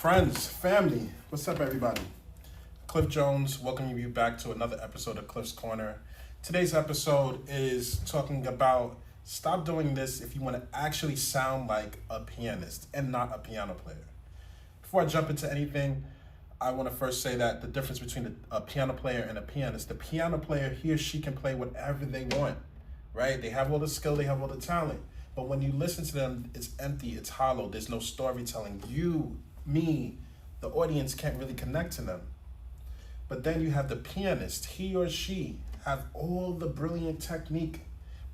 Friends, family, what's up, everybody? Cliff Jones, welcoming you back to another episode of Cliff's Corner. Today's episode is talking about stop doing this if you want to actually sound like a pianist and not a piano player. Before I jump into anything, I want to first say that the difference between a piano player and a pianist, the piano player, he or she can play whatever they want, right? They have all the skill, they have all the talent. But when you listen to them, it's empty, it's hollow, there's no storytelling. You, me, the audience can't really connect to them. But then you have the pianist, he or she have all the brilliant technique.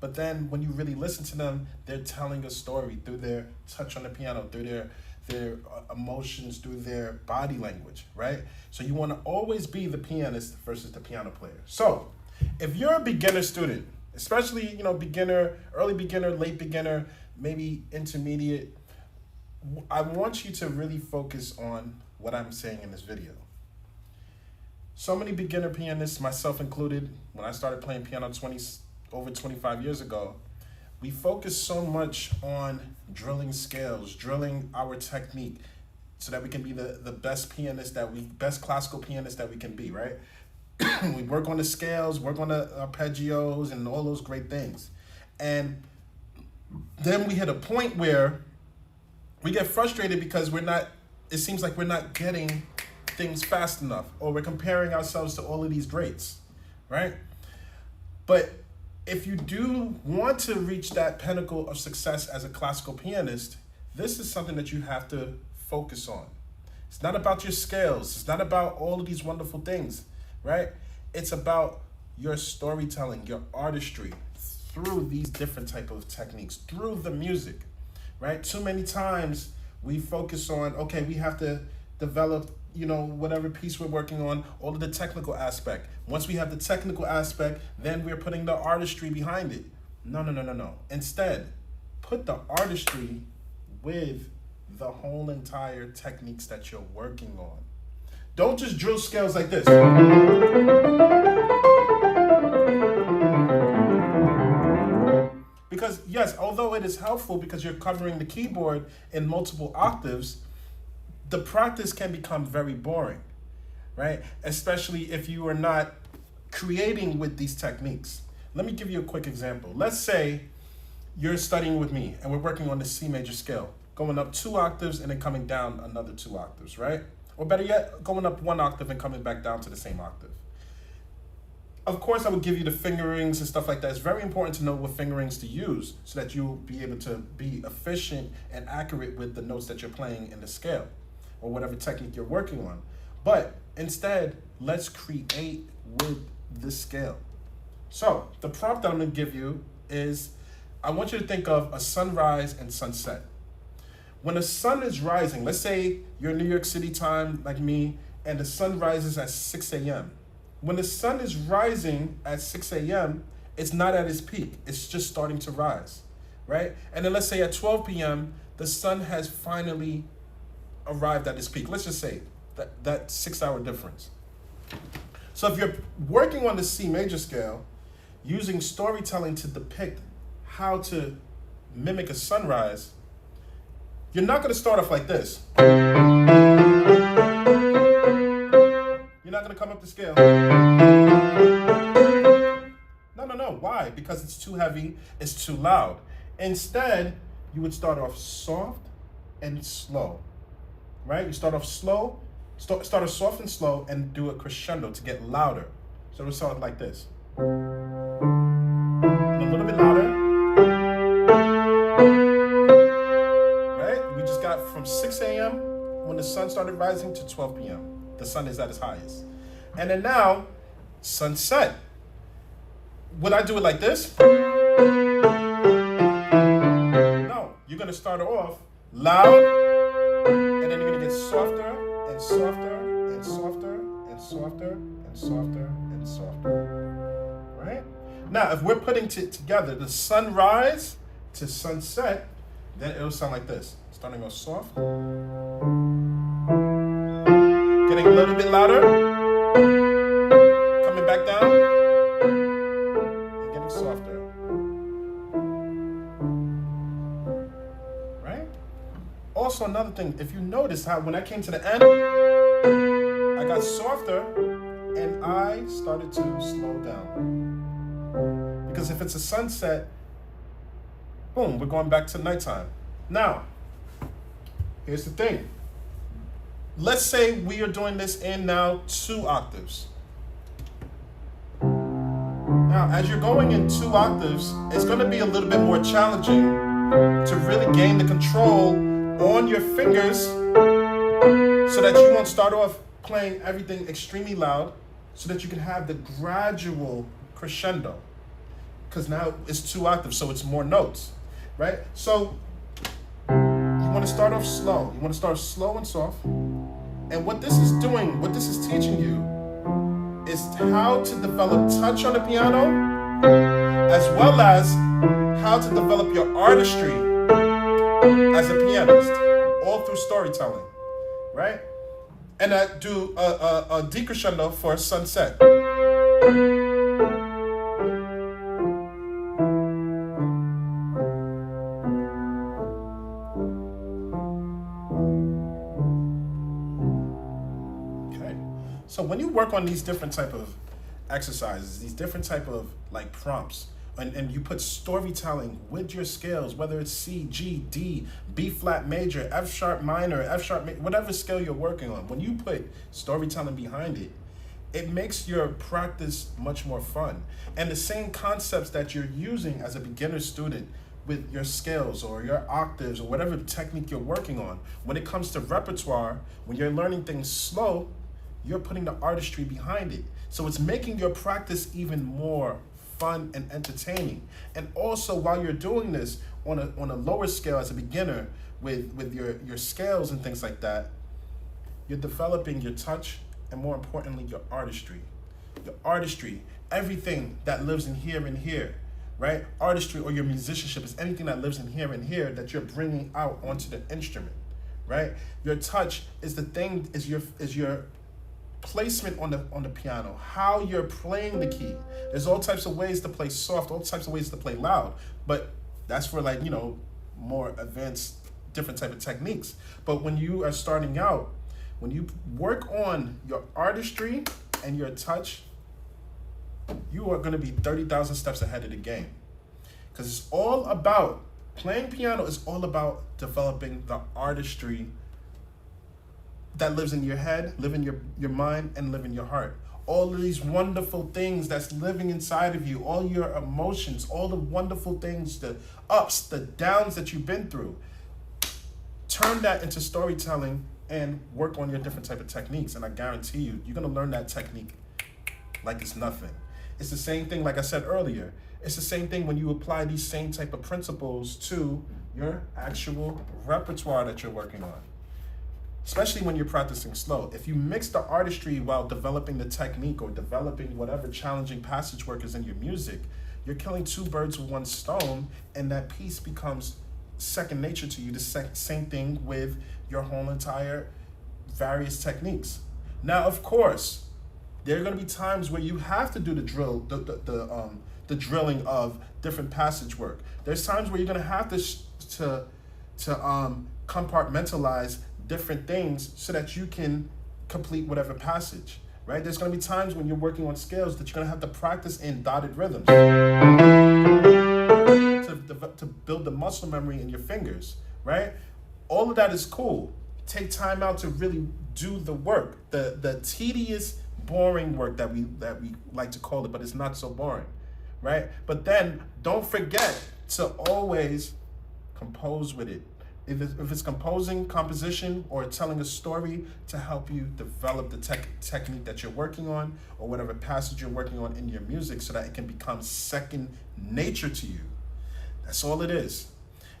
But then when you really listen to them, they're telling a story through their touch on the piano, through their emotions, through their body language, right? So you want to always be the pianist versus the piano player. So if you're a beginner student, especially, beginner, early beginner, late beginner, maybe intermediate, I want you to really focus on what I'm saying in this video. So many beginner pianists, myself included, when I started playing piano over 25 years ago, we focus so much on drilling scales, drilling our technique, so that we can be the best best classical pianist that we can be, right? We work on the scales, work on the arpeggios and all those great things. And then we hit a point where we get frustrated because it seems like we're not getting things fast enough, or we're comparing ourselves to all of these greats, right? But if you do want to reach that pinnacle of success as a classical pianist, this is something that you have to focus on. It's not about your scales. It's not about all of these wonderful things, right? It's about your storytelling, your artistry through these different type of techniques, through the music, right? Too many times we focus on, okay, we have to develop, whatever piece we're working on, all of the technical aspect. Once we have the technical aspect, then we're putting the artistry behind it. No. Instead, put the artistry with the whole entire techniques that you're working on. Don't just drill scales like this. Because yes, although it is helpful because you're covering the keyboard in multiple octaves, the practice can become very boring, right? Especially if you are not creating with these techniques. Let me give you a quick example. Let's say you're studying with me and we're working on the C major scale, going up 2 octaves and then coming down another 2 octaves, right? Or better yet, going up 1 octave and coming back down to the same octave. Of course, I would give you the fingerings and stuff like that. It's very important to know what fingerings to use so that you'll be able to be efficient and accurate with the notes that you're playing in the scale or whatever technique you're working on. But instead, let's create with the scale. So the prompt that I'm gonna give you is, I want you to think of a sunrise and sunset. When the sun is rising, let's say you're in New York City time like me, and the sun rises at 6 a.m. When the sun is rising at 6 a.m., it's not at its peak. It's just starting to rise, right? And then let's say at 12 p.m., the sun has finally arrived at its peak. Let's just say that 6-hour difference. So if you're working on the C major scale, using storytelling to depict how to mimic a sunrise, you're not going to start off like this. You're not going to come up the scale. No. Why? Because it's too heavy, it's too loud. Instead, you would start off soft and slow, right? You start off slow, start off soft and slow, and do a crescendo to get louder. So it'll sound like this. A little bit louder. Right? We just got from 6 a.m. when the sun started rising to 12 p.m. The sun is at its highest. And then now, sunset. Would I do it like this? No. You're going to start off loud, and then you're going to get softer and softer and softer and softer and softer and softer. Right? Now, if we're putting it together, the sunrise to sunset, then it'll sound like this. Starting off soft. Getting a little bit louder, coming back down, and getting softer. Right? Also another thing. If you notice how when I came to the end, I got softer and I started to slow down. Because if it's a sunset, boom, we're going back to nighttime. Now, here's the thing. Let's say we are doing this in now 2 octaves. Now, as you're going in 2 octaves, it's going to be a little bit more challenging to really gain the control on your fingers so that you won't start off playing everything extremely loud, so that you can have the gradual crescendo. Because now it's 2 octaves, so it's more notes, right? So you want to start off slow. You want to start slow and soft. And what this is doing, what this is teaching you, is how to develop touch on the piano, as well as how to develop your artistry as a pianist, all through storytelling, right? And I do a decrescendo for sunset. So when you work on these different type of exercises, these different type of like prompts, and you put storytelling with your scales, whether it's C, G, D, B flat major, F sharp minor, F sharp, whatever scale you're working on, when you put storytelling behind it, it makes your practice much more fun. And the same concepts that you're using as a beginner student with your scales or your octaves or whatever technique you're working on, when it comes to repertoire, when you're learning things slow, you're putting the artistry behind it. So it's making your practice even more fun and entertaining. And also while you're doing this on a lower scale as a beginner with your scales and things like that, you're developing your touch and more importantly, your artistry. Your artistry, everything that lives in here and here, right? Artistry or your musicianship is anything that lives in here and here that you're bringing out onto the instrument, right? Your touch is the thing, is your placement on the piano, how you're playing the key. There's all types of ways to play soft, all types of ways to play loud, but that's for like, you know, more advanced, different type of techniques. But when you are starting out, when you work on your artistry and your touch, you are going to be 30,000 steps ahead of the game. Because it's all about, playing piano is all about developing the artistry that lives in your head, live in your mind, and live in your heart. All of these wonderful things that's living inside of you, all your emotions, all the wonderful things, the ups, the downs that you've been through. Turn that into storytelling and work on your different type of techniques. And I guarantee you, you're gonna learn that technique like it's nothing. It's the same thing, like I said earlier, it's the same thing when you apply these same type of principles to your actual repertoire that you're working on. Especially when you're practicing slow. If you mix the artistry while developing the technique or developing whatever challenging passage work is in your music, you're killing 2 birds with 1 stone, and that piece becomes second nature to you. The same thing with your whole entire various techniques. Now, of course, there are going to be times where you have to do the drill, the drilling of different passage work. There's times where you're going to have to compartmentalize different things so that you can complete whatever passage, right? There's going to be times when you're working on scales that you're going to have to practice in dotted rhythms to build the muscle memory in your fingers, right? All of that is cool. Take time out to really do the work, the tedious, boring work that we like to call it, but it's not so boring, right? But then don't forget to always compose with it. If it's composition, or telling a story to help you develop the technique that you're working on, or whatever passage you're working on in your music, so that it can become second nature to you. That's all it is.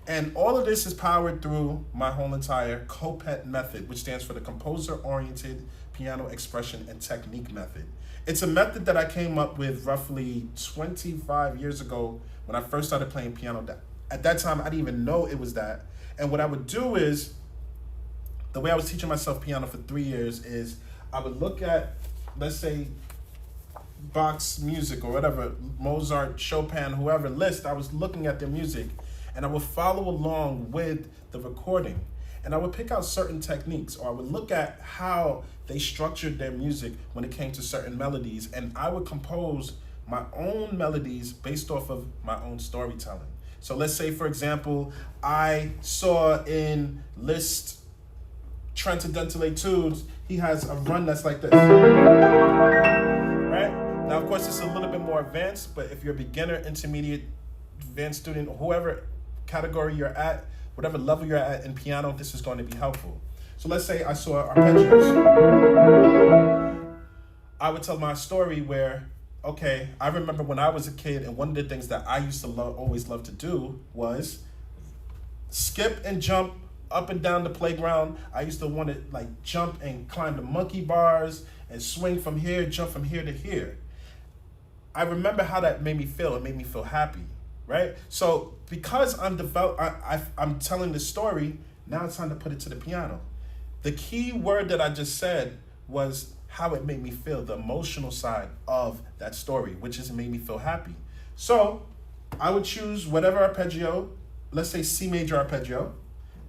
And all of this is powered through my whole entire COPET method, which stands for the Composer-Oriented Piano Expression and Technique Method. It's a method that I came up with roughly 25 years ago when I first started playing piano. At that time, I didn't even know it was that. And what I would do is, the way I was teaching myself piano for 3 years is, I would look at, let's say, Bach's music or whatever, Mozart, Chopin, whoever, Liszt. I was looking at their music and I would follow along with the recording. and I would pick out certain techniques, or I would look at how they structured their music when it came to certain melodies, and I would compose my own melodies based off of my own storytelling. So let's say, for example, I saw in Liszt Transcendental Etudes, he has a run that's like this, right? Now, of course, it's a little bit more advanced, but if you're a beginner, intermediate, advanced student, whoever category you're at, whatever level you're at in piano, this is going to be helpful. So let's say I saw arpeggios. I would tell my story where, okay, I remember when I was a kid, and one of the things that I used to always love to do was skip and jump up and down the playground. I used to want to like jump and climb the monkey bars and swing from here, jump from here to here. I remember how that made me feel. It made me feel happy, right? So because I'm telling this story, now it's time to put it to the piano. The key word that I just said was how it made me feel, the emotional side of that story, which is it made me feel happy. So I would choose whatever arpeggio, let's say C major arpeggio,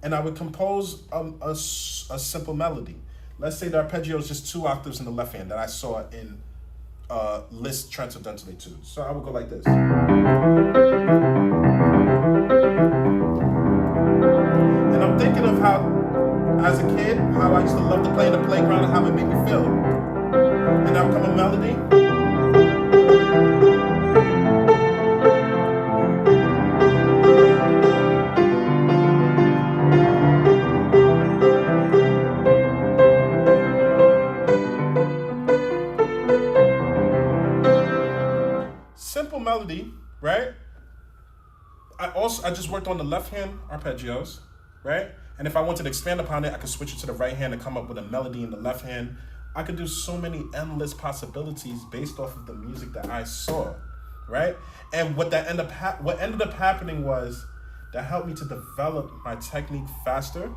and I would compose a simple melody. Let's say the arpeggio is just 2 octaves in the left hand that I saw in Liszt Transcendental Etudes. So I would go like this. And I'm thinking of how, as a kid, how I used to love to play in the playground and how it made me feel. And now come a melody. Simple melody, right? I just worked on the left hand arpeggios, right? And if I wanted to expand upon it, I could switch it to the right hand and come up with a melody in the left hand. I could do so many endless possibilities based off of the music that I saw, right? And what ended up happening was that helped me to develop my technique faster,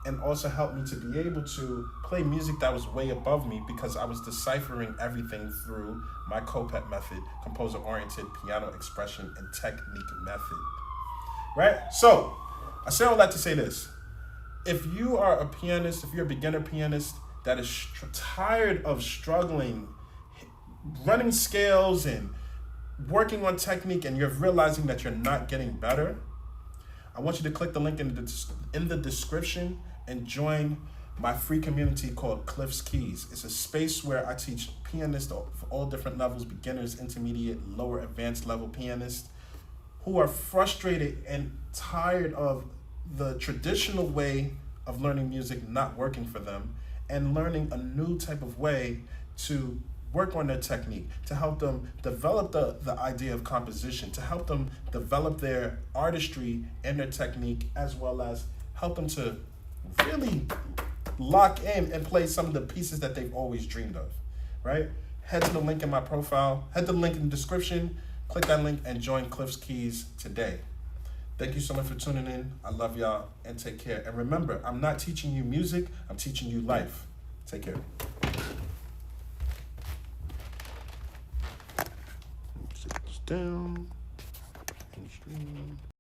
and also helped me to be able to play music that was way above me because I was deciphering everything through my COPET method, composer-oriented piano expression and technique method, right? So I say all that to say this. If you are a pianist, if you're a beginner pianist that is tired of struggling, running scales and working on technique, and you're realizing that you're not getting better, I want you to click the link in the description and join my free community called Cliff's Keys. It's a space where I teach pianists for all different levels, beginners, intermediate, lower, advanced level pianists who are frustrated and tired of the traditional way of learning music not working for them, and learning a new type of way to work on their technique, to help them develop the idea of composition, to help them develop their artistry and their technique, as well as help them to really lock in and play some of the pieces that they've always dreamed of, right? Head to the link in my profile, head to the link in the description, click that link and join Cliff's Keys today. Thank you so much for tuning in. I love y'all, and take care. And remember, I'm not teaching you music, I'm teaching you life. Take care. Sit this down.